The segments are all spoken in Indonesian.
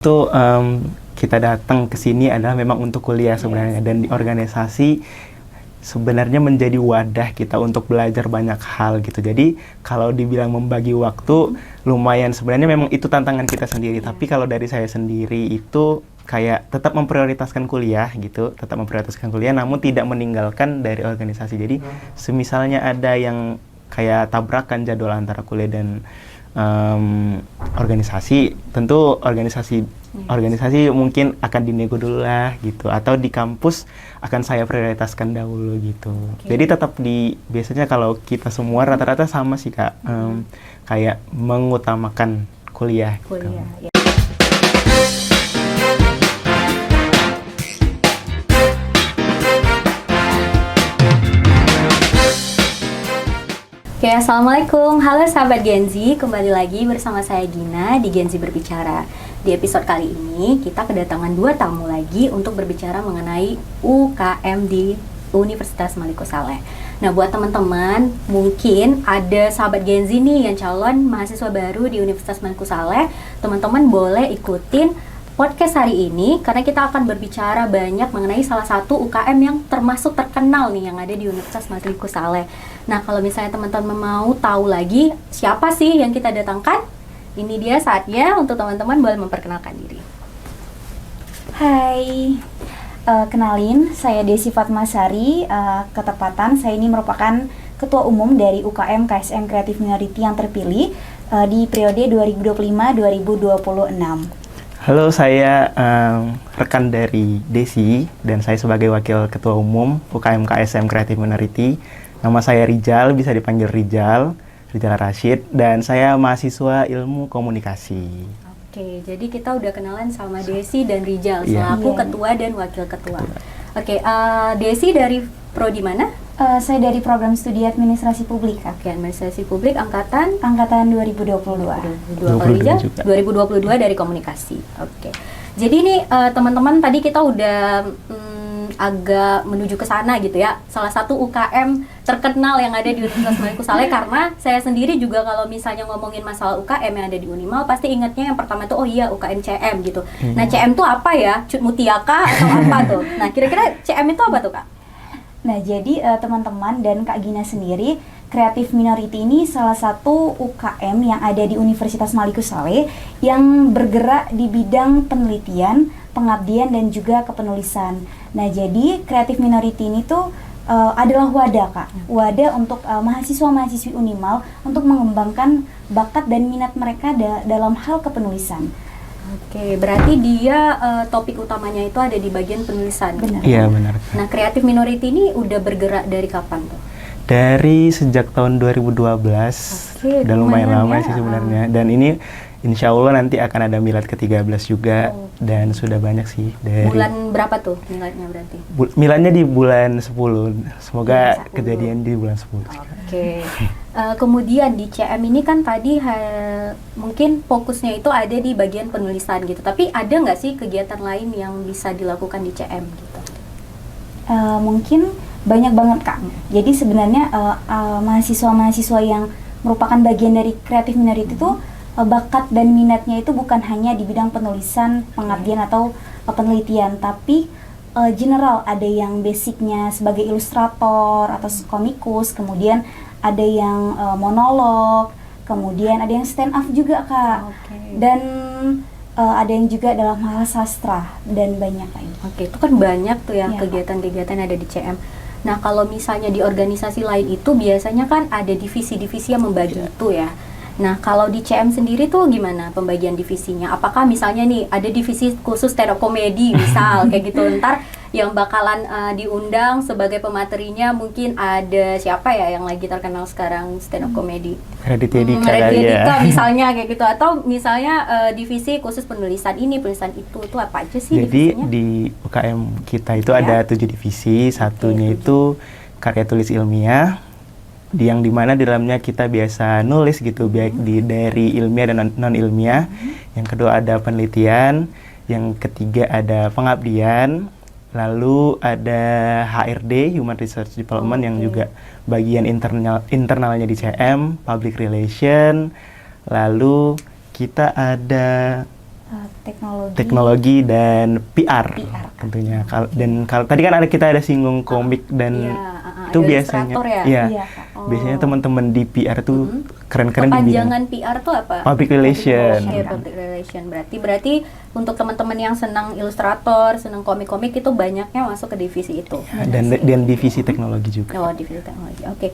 Itu kita datang ke sini adalah memang untuk kuliah sebenarnya, dan di organisasi sebenarnya menjadi wadah kita untuk belajar banyak hal gitu. Jadi kalau dibilang membagi waktu lumayan, sebenarnya memang itu tantangan kita sendiri. Tapi kalau dari saya sendiri itu kayak tetap memprioritaskan kuliah gitu, namun tidak meninggalkan dari organisasi. Jadi semisalnya ada yang kayak tabrakan jadwal antara kuliah dan organisasi, tentu organisasi mungkin akan dinego dulu lah gitu, atau di kampus akan saya prioritaskan dahulu gitu. Jadi tetap biasanya kalau kita semua rata-rata sama sih Kak, kayak mengutamakan kuliah gitu. Ya. Oke, Assalamualaikum. Halo sahabat Genzi, kembali lagi bersama saya Gina di Genzi Berbicara. Di episode kali ini, kita kedatangan 2 tamu lagi untuk berbicara mengenai UKM di Universitas Maliku Saleh. Nah, buat teman-teman, mungkin ada sahabat Genzi nih yang calon mahasiswa baru di Universitas Maliku Saleh. Teman-teman boleh ikutin podcast hari ini, karena kita akan berbicara banyak mengenai salah satu UKM yang termasuk terkenal nih yang ada di Universitas Maliku Saleh. Nah, kalau misalnya teman-teman mau tahu lagi siapa sih yang kita datangkan, ini dia saatnya untuk teman-teman boleh memperkenalkan diri. Hai, kenalin, saya Desi Fatmasari. Ketepatan, saya ini merupakan Ketua Umum dari UKM KSM Creative Minority yang terpilih di periode 2025-2026. Halo, saya rekan dari Desi, dan saya sebagai Wakil Ketua Umum UKM KSM Creative Minority. Nama saya Rijal, bisa dipanggil Rijal Rashid, dan saya mahasiswa ilmu komunikasi. Oke, jadi kita udah kenalan sama Desi dan Rijal selaku ketua dan wakil ketua. Oke, Desi dari prodi mana? Saya dari program studi administrasi publik. Oke, administrasi publik angkatan 2022. Kalau Rijal 2022 dari komunikasi. Oke. Jadi ini teman-teman, tadi kita udah agak menuju ke sana gitu ya. Salah satu UKM terkenal yang ada di Universitas Maliku Saleh, karena saya sendiri juga kalau misalnya ngomongin masalah UKM yang ada di Unimal, pasti ingatnya yang pertama itu UKM CM gitu. Nah, CM itu apa ya? Cut Mutiaka atau apa tuh? Nah, kira-kira CM itu apa tuh, Kak? Nah, jadi teman-teman dan Kak Gina sendiri, Creative Minority ini salah satu UKM yang ada di Universitas Maliku Saleh yang bergerak di bidang penelitian, pengabdian, dan juga kepenulisan. Nah, jadi Creative Minority ini tuh adalah wadah, Kak. Wadah untuk mahasiswa-mahasiswi Unimal untuk mengembangkan bakat dan minat mereka dalam hal kepenulisan. Oke, berarti dia topik utamanya itu ada di bagian penulisan. Benar. Iya, benar. Nah, Creative Minority ini udah bergerak dari kapan tuh? Dari sejak tahun 2012, udah lumayan lama sih sebenarnya. Dan ini insya Allah nanti akan ada milad ke-13 juga, dan sudah banyak sih. Dari bulan berapa tuh miladnya berarti? Miladnya di bulan 10, semoga kejadian di bulan 10. Oke. Kemudian di CM ini kan tadi mungkin fokusnya itu ada di bagian penulisan gitu, tapi ada nggak sih kegiatan lain yang bisa dilakukan di CM gitu? Mungkin banyak banget, Kak. Jadi sebenarnya mahasiswa-mahasiswa yang merupakan bagian dari Creative Minority itu bakat dan minatnya itu bukan hanya di bidang penulisan, pengabdian atau penelitian, tapi general. Ada yang basicnya sebagai ilustrator atau komikus, kemudian ada yang monolog, kemudian ada yang stand up juga, Kak. Dan ada yang juga dalam hal sastra, dan banyak lagi. Oke, itu kan banyak tuh ya kegiatan-kegiatan yang ada di CM. Nah, kalau misalnya di organisasi lain itu biasanya kan ada divisi-divisi yang membagi itu ya. Nah, kalau di CM sendiri tuh gimana pembagian divisinya? Apakah misalnya nih ada divisi khusus stand up comedy misal kayak gitu, ntar yang bakalan diundang sebagai pematerinya mungkin ada siapa ya yang lagi terkenal sekarang stand up comedy? Raditya Dika misalnya kayak gitu, atau misalnya divisi khusus penulisan ini, penulisan itu apa aja sih? Jadi divisinya? di UKM kita itu ada 7 divisi. Satunya itu karya tulis ilmiah, yang dimana di dalamnya kita biasa nulis gitu, baik dari ilmiah dan non ilmiah. Yang kedua ada penelitian, yang ketiga ada pengabdian, lalu ada HRD, Human Research Development, yang juga bagian internalnya di CM, Public Relation. Lalu kita ada teknologi dan PR, PR. tentunya. Dan kalau tadi kan kita ada singgung komik dan itu ada biasanya ilustrator ya? iya, Iya, Kak. biasanya teman-teman di PR tuh keren-keren di bidang Kepanjangan PR tuh apa? public relation. Oke, public relation. Berarti untuk teman-teman yang senang ilustrator, senang komik-komik itu banyaknya masuk ke divisi itu. dan divisi teknologi juga. Oh, divisi teknologi. Oke.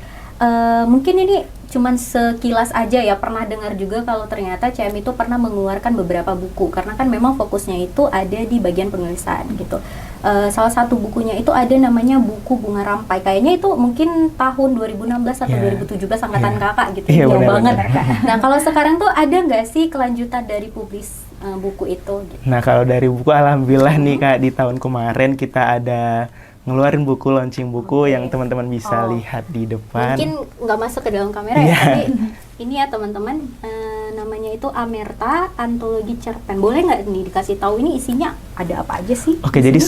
Mungkin ini cuman sekilas aja ya, pernah dengar juga kalau ternyata CM itu pernah mengeluarkan beberapa buku karena kan memang fokusnya itu ada di bagian penulisan gitu. Salah satu bukunya itu ada namanya buku Bunga Rampai. Kayaknya itu mungkin tahun 2016 atau 2017 angkatan kakak gitu. Iya, Jauh benar, banget. benar. Nah, kalau sekarang tuh ada nggak sih kelanjutan dari publis buku itu gitu? Nah, kalau dari buku alhamdulillah nih Kak, di tahun kemarin kita ada ngeluarin buku, launching buku yang teman-teman bisa lihat di depan. Mungkin nggak masuk ke dalam kamera ya, tapi ini ya teman-teman, namanya itu Amerta Antologi Cerpen. Boleh nggak nih dikasih tahu ini isinya ada apa aja sih? Oke, jadi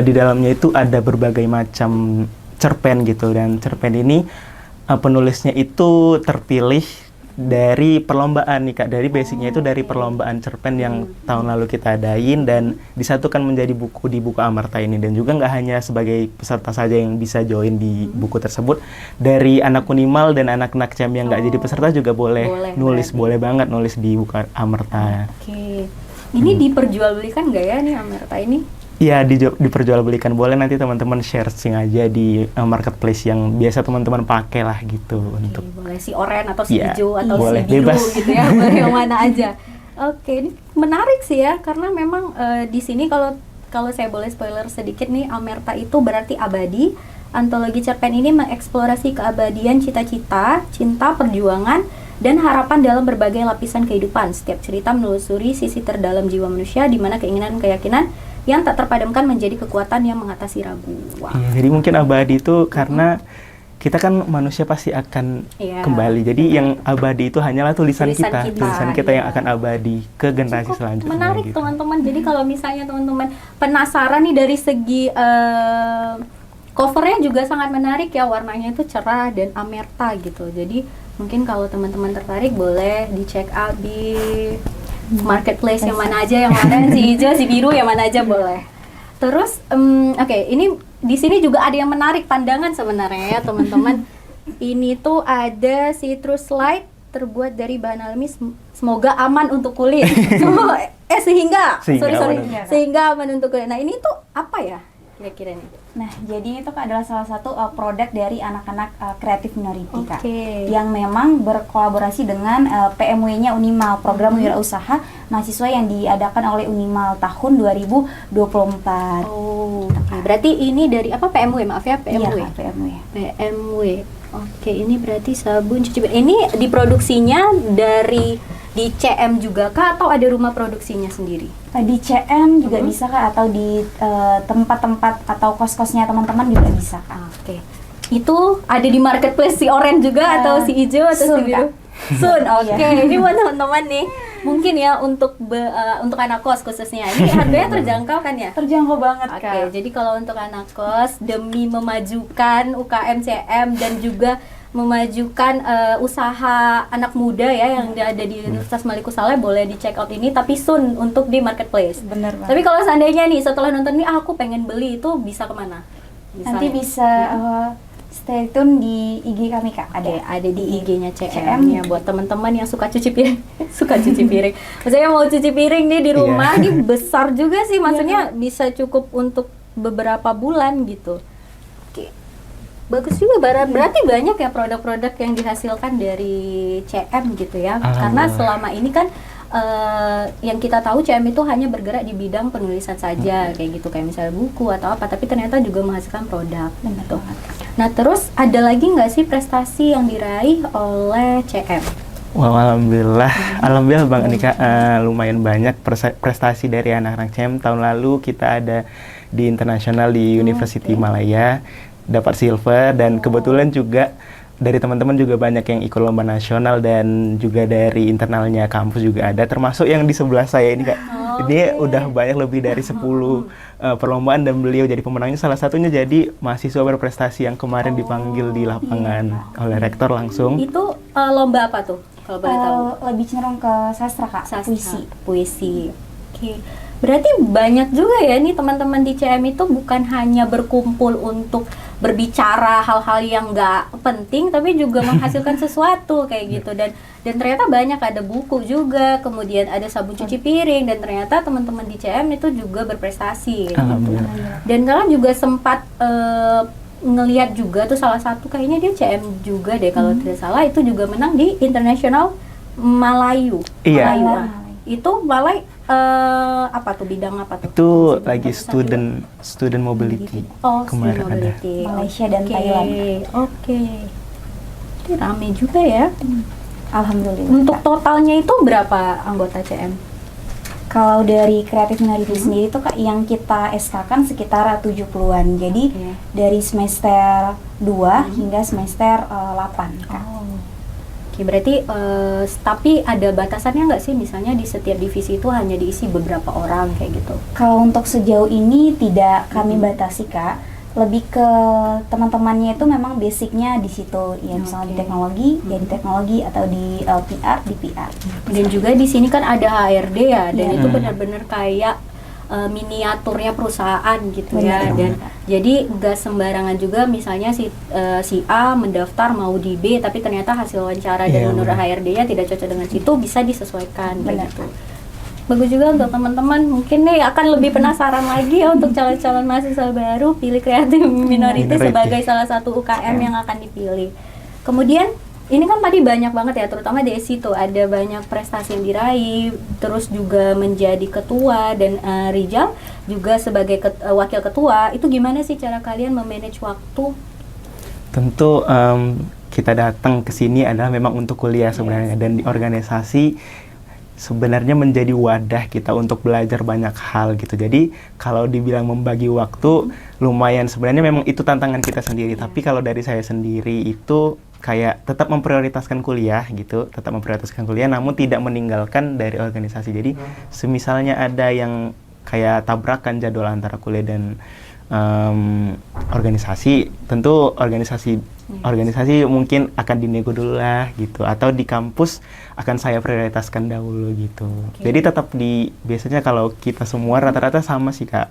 di dalamnya itu ada berbagai macam cerpen gitu, dan cerpen ini penulisnya itu terpilih dari perlombaan nih Kak. Dari basicnya itu dari perlombaan cerpen yang tahun lalu kita adain dan disatukan menjadi buku di buku Amerta ini. Dan juga nggak hanya sebagai peserta saja yang bisa join di buku tersebut, dari anak Unimal dan anak-anak CM yang nggak jadi peserta juga boleh nulis, boleh banget nulis di buku Amerta. Oke, ini diperjualbelikan nggak ya nih Amerta ini? Iya, diperjualbelikan. Boleh nanti teman-teman sharing aja di marketplace yang biasa teman-teman pakai lah gitu. Untuk Boleh si oranye atau si Iya, hijau atau boleh, si biru bebas. gitu ya, boleh yang mana aja. Oke, ini menarik sih ya, karena memang di sini kalau saya boleh spoiler sedikit nih, Amerta itu berarti abadi. Antologi cerpen ini mengeksplorasi keabadian cita-cita, cinta, perjuangan, dan harapan dalam berbagai lapisan kehidupan. Setiap cerita menelusuri sisi terdalam jiwa manusia, di mana keinginan dan keyakinan yang tak terpadamkan menjadi kekuatan yang mengatasi ragu. Wah. Iya, jadi mungkin abadi itu karena kita kan manusia pasti akan kembali. Jadi yang abadi itu hanyalah tulisan kita yang akan abadi ke generasi selanjutnya. Menarik gitu. teman-teman. Jadi kalau misalnya teman-teman penasaran nih dari segi covernya juga sangat menarik ya, warnanya itu cerah dan Amerta gitu. Jadi mungkin kalau teman-teman tertarik boleh di check out di marketplace yang mana aja, yang mana si hijau, si biru, yang mana aja boleh. Terus, oke, ini di sini juga ada yang menarik pandangan sebenarnya ya teman-teman. Ini tuh ada citrus light terbuat dari bahan alami, semoga aman untuk kulit. Sehingga aman untuk kulit. Nah, ini tuh apa ya kira-kira nih? Nah, jadi itu Kak adalah salah satu produk dari anak-anak Creative Minority Kak, yang memang berkolaborasi dengan PMW-nya Unimal, program wirausaha mahasiswa yang diadakan oleh Unimal tahun 2024. Oh, berarti ini dari apa, PMW, maaf ya, PMW. Iya, Kak, PMW. Oke, ini berarti sabun cuci piring. Ini diproduksinya di CM juga Kak, atau ada rumah produksinya sendiri? Di CM juga bisa Kak, atau di tempat-tempat atau kos-kosnya teman-teman juga bisa Kak. Oke. Itu ada di marketplace si oranye juga atau si hijau atau si biru? Sun. Oke. Ini buat teman-teman nih. Mungkin ya untuk anak kos khususnya. Ini harganya terjangkau kan ya? Terjangkau banget Kak. Oke, jadi kalau untuk anak kos demi memajukan UKM CM dan juga memajukan usaha anak muda ya yang ada di Universitas Maliku Saleh, boleh di check out ini, tapi soon untuk di marketplace. Bener banget. Tapi kalau seandainya nih setelah nonton ini aku pengen beli, itu bisa kemana? Nanti bisa stay tune di IG kami Kak. Ada di IG-nya CM ya, buat teman-teman yang suka cuci piring. Maksudnya mau cuci piring nih di rumah, ini besar juga sih, maksudnya bisa cukup untuk beberapa bulan gitu. Bagus juga, berarti banyak ya produk-produk yang dihasilkan dari CM gitu ya. Karena selama ini kan yang kita tahu CM itu hanya bergerak di bidang penulisan saja, kayak gitu, kayak misalnya buku atau apa, tapi ternyata juga menghasilkan produk gitu. Nah, terus ada lagi nggak sih prestasi yang diraih oleh CM? Wah, alhamdulillah Bang Anika, lumayan banyak prestasi dari anak-anak CM. Tahun lalu kita ada di internasional di University Malaya, dapat silver, dan kebetulan juga dari teman-teman juga banyak yang ikut lomba nasional dan juga dari internalnya kampus juga ada, termasuk yang di sebelah saya ini Kak. Ini udah banyak lebih dari 10 perlombaan dan beliau jadi pemenangnya. Salah satunya jadi mahasiswa berprestasi yang kemarin dipanggil di lapangan oleh rektor langsung. Itu lomba apa tuh kalau boleh tahu? Lebih cenderung ke sastra Kak, Puisi. Oke. Oke. Berarti banyak juga ya nih teman-teman di CM itu bukan hanya berkumpul untuk berbicara hal-hal yang nggak penting, tapi juga menghasilkan sesuatu kayak gitu. Dan ternyata banyak, ada buku juga, kemudian ada sabun cuci piring, dan ternyata teman-teman di CM itu juga berprestasi gitu. Alhamdulillah. Dan kalian juga sempat ngelihat juga tuh salah satu kayaknya dia CM juga deh kalau tidak salah, itu juga menang di International Malayu. Iya. Malayu. Malayu. Itu Malay apa tuh, bidang apa tuh? Itu Masih lagi berprestasi student mobility. Oh, Kemarin student ada. mobility. Malaysia dan Oke, Thailand. Oke. Ini rame juga ya. Alhamdulillah. Untuk Kak. totalnya itu berapa anggota CM? Kalau dari Creative Minority sendiri tuh Kak, yang kita SK-kan sekitar 70-an. Jadi Oke. dari semester 2 hingga semester 8 Kak. Oke, berarti tapi ada batasannya nggak sih, misalnya di setiap divisi itu hanya diisi beberapa orang kayak gitu? Kalau untuk sejauh ini tidak kami batasi Kak, lebih ke teman-temannya itu memang basicnya di situ, ya misalnya di Oke. teknologi, ya di teknologi, atau di PR, di PR. Dan juga di sini kan ada HRD ya, dan Iya. itu benar-benar kayak miniaturnya perusahaan gitu ya. Benar. Dan jadi nggak sembarangan juga, misalnya si A mendaftar mau di B, tapi ternyata hasil wawancara dan Iya, menurut benar. HRD-nya tidak cocok dengan situ, bisa disesuaikan kayak Benar. gitu. Bagus juga untuk teman-teman, mungkin nih akan lebih penasaran lagi ya untuk calon-calon mahasiswa baru, pilih Creative Minority Minority. sebagai salah satu UKM yang akan dipilih. Kemudian ini kan tadi banyak banget ya, terutama Desi tuh ada banyak prestasi yang diraih, terus juga menjadi ketua, dan Rijal juga sebagai wakil ketua. Itu gimana sih cara kalian memanage waktu? Tentu kita datang ke sini adalah memang untuk kuliah sebenarnya, dan di organisasi sebenarnya menjadi wadah kita untuk belajar banyak hal gitu. Jadi kalau dibilang membagi waktu, lumayan sebenarnya memang itu tantangan kita sendiri. Tapi kalau dari saya sendiri itu kayak tetap memprioritaskan kuliah gitu, namun tidak meninggalkan dari organisasi. Jadi semisalnya ada yang kayak tabrakan jadwal antara kuliah dan organisasi, tentu organisasi mungkin akan dinego dulu lah gitu, atau di kampus akan saya prioritaskan dahulu gitu. Jadi tetap biasanya kalau kita semua rata-rata sama sih Kak,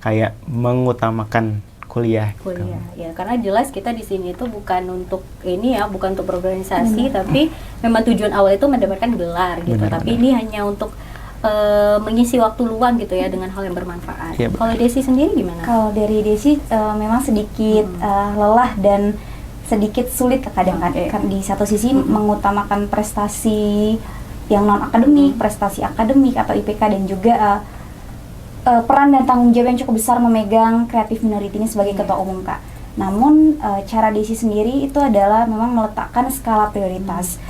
kayak mengutamakan kuliah. Kuliah ya, karena jelas kita di sini itu bukan untuk ini ya, bukan untuk berorganisasi, tapi memang tujuan awal itu mendapatkan gelar gitu. Benar, Tapi ini hanya untuk mengisi waktu luang gitu ya, dengan hal yang bermanfaat. Iya, Kalau Desi sendiri gimana? Kalau dari Desi memang sedikit lelah dan sedikit sulit kadang kan. Di satu sisi mengutamakan prestasi yang non akademik, prestasi akademik atau IPK, dan juga peran dan tanggung jawab yang cukup besar memegang Creative Minority ini sebagai ketua umum Kak. Namun cara Desi sendiri itu adalah memang meletakkan skala prioritas.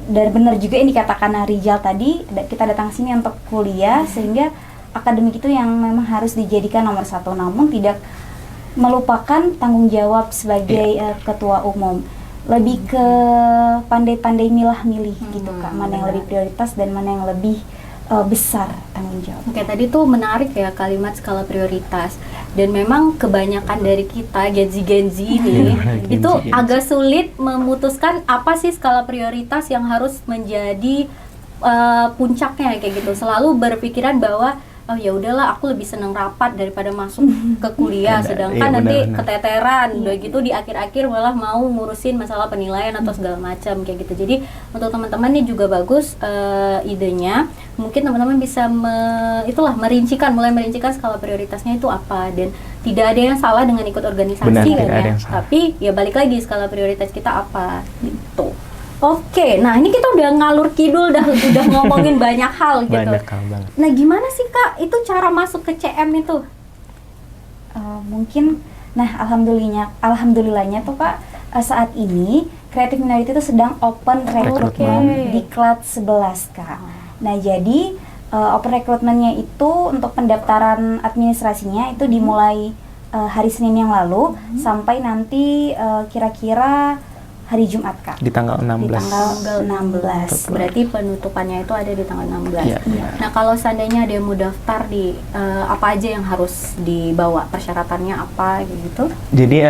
Dan benar juga yang dikatakan Rijal tadi, kita datang sini untuk kuliah, sehingga akademik itu yang memang harus dijadikan nomor satu, namun tidak melupakan tanggung jawab sebagai ketua umum. Lebih ke pandai-pandai milah-milih gitu Kak, mana yang lebih prioritas dan mana yang lebih besar tanggung jawab. Oke, tadi tuh menarik ya kalimat skala prioritas. Dan memang kebanyakan dari kita Gen Z ini itu Gen Z. agak sulit memutuskan apa sih skala prioritas yang harus menjadi puncaknya kayak gitu. Selalu berpikiran bahwa oh ya udahlah, aku lebih senang rapat daripada masuk ke kuliah, sedangkan Iya, nanti benar-benar. keteteran, udah gitu di akhir-akhir malah mau ngurusin masalah penilaian atau segala macam kayak gitu. Jadi untuk teman-teman ini juga bagus idenya. Mungkin teman-teman bisa mulai merincikan skala prioritasnya itu apa, dan tidak ada yang salah dengan ikut organisasi Benar, kan tidak ada ya. yang salah. Tapi ya balik lagi, skala prioritas kita apa gitu. Oke, nah ini kita udah ngalur kidul, udah ngomongin banyak hal gitu. Banyak hal banget. Nah gimana sih Kak, itu cara masuk ke CM itu? Mungkin, nah alhamdulillahnya tuh Kak, saat ini Creative Minority itu sedang open recruitment Oke. di kelas 11 Kak. Nah jadi open recruitmentnya itu untuk pendaftaran administrasinya itu dimulai hari Senin yang lalu sampai nanti kira-kira hari Jumat, Kak. Di tanggal 16. Di tanggal 16. Berarti penutupannya itu ada di tanggal 16. Iya. Nah, kalau seandainya ada yang mau daftar di apa aja yang harus dibawa? Persyaratannya apa gitu? Jadi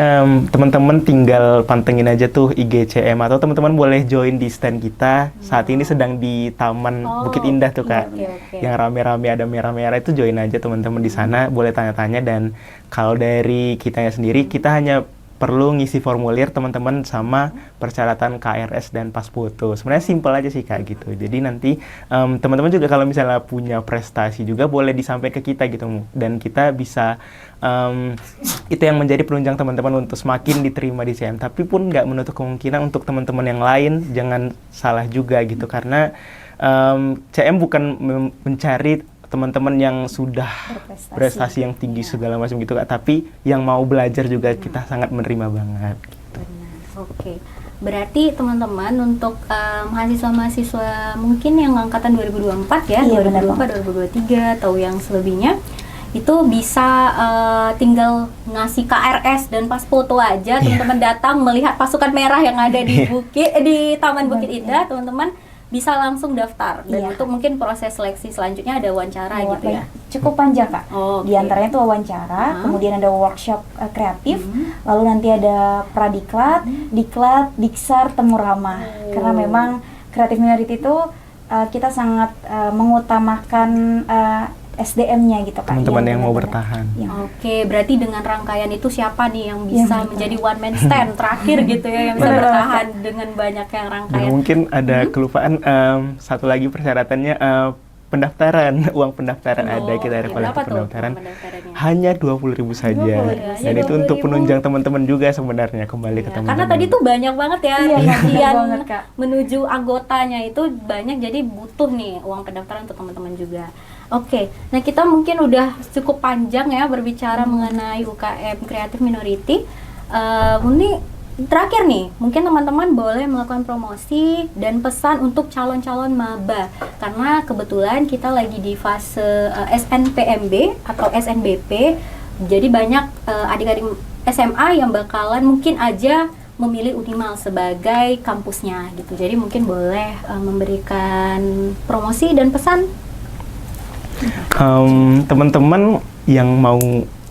teman-teman tinggal pantengin aja tuh IGCM, atau teman-teman boleh join di stand kita. Saat ini sedang di Taman Bukit Indah tuh, Kak. Oke. Yang rame-rame ada merah-merah itu join aja teman-teman di sana, boleh tanya-tanya. Dan kalau dari kitanya sendiri, kita hanya perlu ngisi formulir teman-teman sama persyaratan KRS dan pas foto. Sebenarnya simpel aja sih, Kak, gitu. Jadi nanti teman-teman juga kalau misalnya punya prestasi juga boleh disampaikan ke kita gitu, dan kita bisa itu yang menjadi penunjang teman-teman untuk semakin diterima di CM. Tapi pun nggak menutup kemungkinan untuk teman-teman yang lain jangan salah juga gitu, karena CM bukan mencari teman-teman yang sudah prestasi yang tinggi segala macam gitu, Kak, tapi yang mau belajar juga kita sangat menerima banget. Benar. Oke. Berarti teman-teman untuk mahasiswa-mahasiswa mungkin yang angkatan 2024 ya, Iya, benar 2024, 2023 atau yang selebihnya itu bisa tinggal ngasih KRS dan pas foto aja, teman-teman datang melihat pasukan merah yang ada di di Taman Bukit Indah, teman-teman bisa langsung daftar. Dan untuk mungkin proses seleksi selanjutnya ada wawancara gitu ya. Cukup panjang, Kak. Di antaranya itu wawancara, kemudian ada workshop kreatif, lalu nanti ada pradiklat, diklat, diksar, temu ramah. Karena memang Creative Minority itu kita sangat mengutamakan SDM-nya gitu, Kak. Teman-teman yang mau bertahan. Oke, berarti dengan rangkaian itu siapa nih yang bisa menjadi one man stand terakhir gitu ya, yang bisa bertahan dengan banyak yang rangkaian. Dan mungkin ada kelupaan satu lagi persyaratannya, pendaftaran, uang pendaftaran ada, kita ada kolektif pendaftaran hanya 20.000 saja. Dan itu untuk penunjang teman-teman juga sebenarnya kembali ke teman-teman. Karena tadi tuh banyak banget ya rincian menuju anggotanya itu banyak, jadi butuh nih uang pendaftaran untuk teman-teman juga. Oke, nah kita mungkin udah cukup panjang ya berbicara mengenai UKM Creative Minority. Ini terakhir nih, mungkin teman-teman boleh melakukan promosi dan pesan untuk calon-calon maba, karena kebetulan kita lagi di fase SNPMB atau SNBP, jadi banyak adik-adik SMA yang bakalan mungkin aja memilih Unimal sebagai kampusnya gitu. Jadi mungkin boleh memberikan promosi dan pesan. Teman-teman yang mau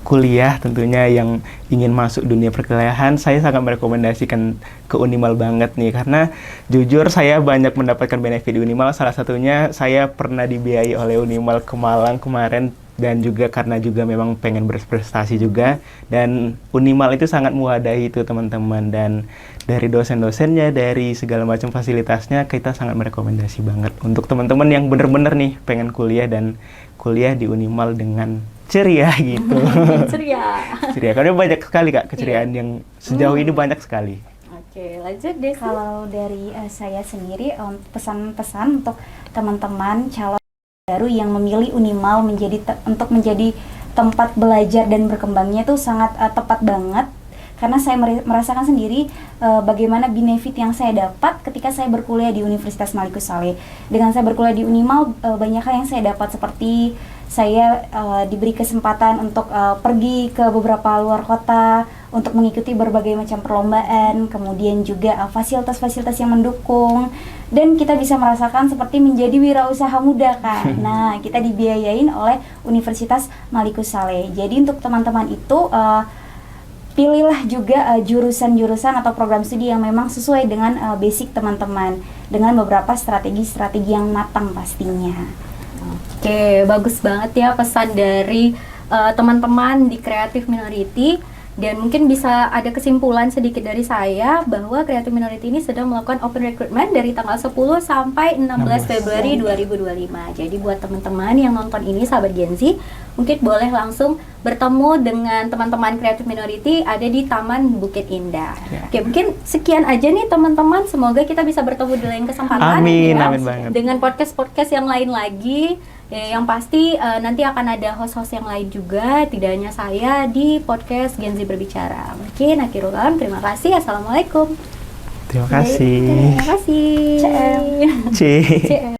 kuliah tentunya, yang ingin masuk dunia perkuliahan, saya sangat merekomendasikan ke Unimal banget nih, karena jujur saya banyak mendapatkan benefit di Unimal. Salah satunya saya pernah dibiayai oleh Unimal ke Malang kemarin, dan juga karena juga memang pengen berprestasi juga, dan Unimal itu sangat mewadahi itu teman-teman, dan dari dosen-dosennya, dari segala macam fasilitasnya, kita sangat merekomendasi banget untuk teman-teman yang bener-bener nih pengen kuliah dan kuliah di Unimal dengan ceria gitu. Ceria, karena banyak sekali, Kak, keceriaan yang sejauh ini banyak sekali. Oke, lanjut deh. Kalau dari saya sendiri, pesan-pesan untuk teman-teman calon baru yang memilih Unimal untuk menjadi tempat belajar dan berkembangnya itu sangat tepat banget, karena saya merasakan sendiri bagaimana benefit yang saya dapat ketika saya berkuliah di Universitas Malikus Saleh. Dengan saya berkuliah di Unimal, banyak hal yang saya dapat, seperti saya diberi kesempatan untuk pergi ke beberapa luar kota untuk mengikuti berbagai macam perlombaan, kemudian juga fasilitas-fasilitas yang mendukung, dan kita bisa merasakan seperti menjadi wirausaha muda, kan. Nah, kita dibiayain oleh Universitas Malikus Saleh. Jadi untuk teman-teman itu pilihlah juga jurusan-jurusan atau program studi yang memang sesuai dengan basic teman-teman, dengan beberapa strategi-strategi yang matang pastinya. Oke, bagus banget ya pesan dari teman-teman di Creative Minority. Dan mungkin bisa ada kesimpulan sedikit dari saya bahwa Creative Minority ini sedang melakukan open recruitment dari tanggal 10 sampai 16 Februari 2025. Jadi buat teman-teman yang nonton ini, sahabat Gen Z, mungkin boleh langsung bertemu dengan teman-teman Creative Minority ada di Taman Bukit Indah. Oke, mungkin sekian aja nih teman-teman. Semoga kita bisa bertemu di lain kesempatan. Amin, ya, amin banget. dengan podcast-podcast yang lain lagi. Ya, yang pasti nanti akan ada host-host yang lain juga, tidak hanya saya di podcast Gen Z Berbicara. Mungkin akhirul kalam, terima kasih. Assalamualaikum. Terima kasih. Terima kasih. CM. C.